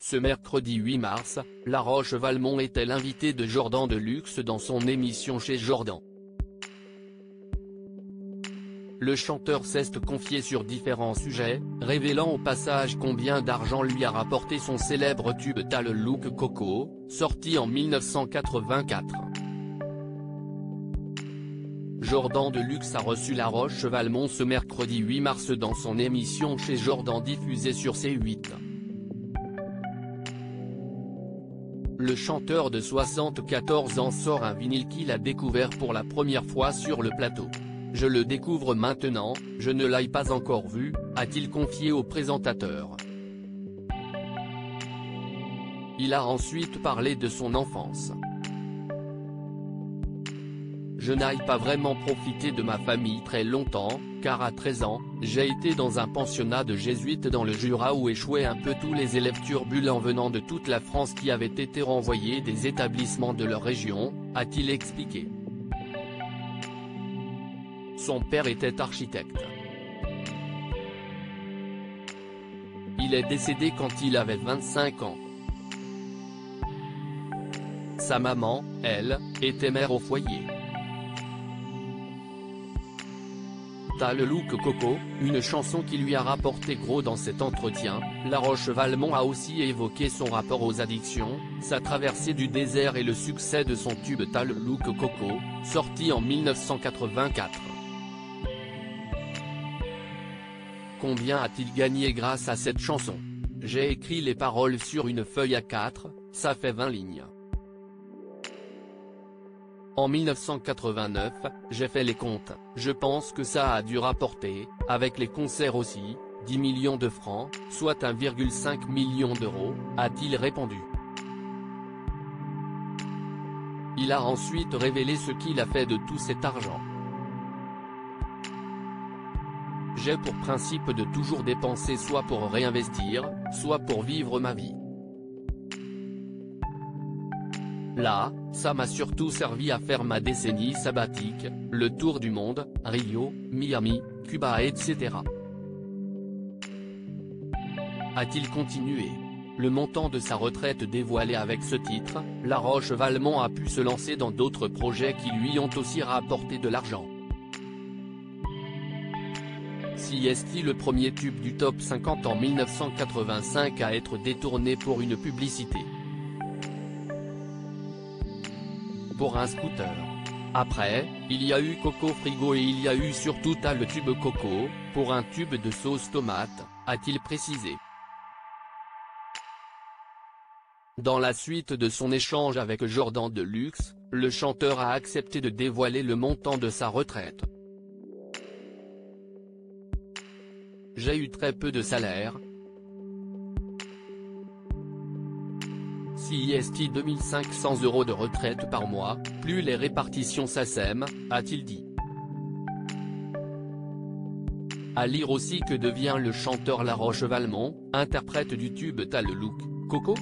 Ce mercredi 8 mars, La Roche-Valmont était l'invité de Jordan Deluxe dans son émission Chez Jordan. Le chanteur s'est confié sur différents sujets, révélant au passage combien d'argent lui a rapporté son célèbre tube T'as le look Coco, sorti en 1984. Jordan Deluxe a reçu La Roche-Valmont ce mercredi 8 mars dans son émission Chez Jordan diffusée sur C8. Le chanteur de 74 ans sort un vinyle qu'il a découvert pour la première fois sur le plateau. Je le découvre maintenant, je ne l'ai pas encore vu, a-t-il confié au présentateur. Il a ensuite parlé de son enfance. Je n'ai pas vraiment profité de ma famille très longtemps, car à 13 ans, j'ai été dans un pensionnat de jésuites dans le Jura où échouaient un peu tous les élèves turbulents venant de toute la France qui avaient été renvoyés des établissements de leur région, a-t-il expliqué. Son père était architecte. Il est décédé quand il avait 25 ans. Sa maman, elle, était mère au foyer. T'as le look Coco, une chanson qui lui a rapporté gros dans cet entretien. La Roche-Valmont a aussi évoqué son rapport aux addictions, sa traversée du désert et le succès de son tube T'as le look Coco, sorti en 1984. Combien a-t-il gagné grâce à cette chanson? J'ai écrit les paroles sur une feuille A4, ça fait 20 lignes. En 1989, j'ai fait les comptes, je pense que ça a dû rapporter, avec les concerts aussi, 10 millions de francs, soit 1,5 million d'euros, a-t-il répondu. Il a ensuite révélé ce qu'il a fait de tout cet argent. J'ai pour principe de toujours dépenser soit pour réinvestir, soit pour vivre ma vie. Là, ça m'a surtout servi à faire ma décennie sabbatique, le tour du monde, Rio, Miami, Cuba etc. A-t-il continué. Le montant de sa retraite dévoilé avec ce titre, La Roche-Valmont a pu se lancer dans d'autres projets qui lui ont aussi rapporté de l'argent. CST, le premier tube du top 50 en 1985 à être détourné pour une publicité. Pour un scooter. Après, il y a eu Coco Frigo et il y a eu surtout T'as le tube Coco, pour un tube de sauce tomate, a-t-il précisé. Dans la suite de son échange avec Jordan Deluxe, le chanteur a accepté de dévoiler le montant de sa retraite. J'ai eu très peu de salaire. CST 2500 € de retraite par mois, plus les répartitions SACEM, a-t-il dit. À lire aussi que devient le chanteur La Roche-Valmont, interprète du tube T'as le look Coco.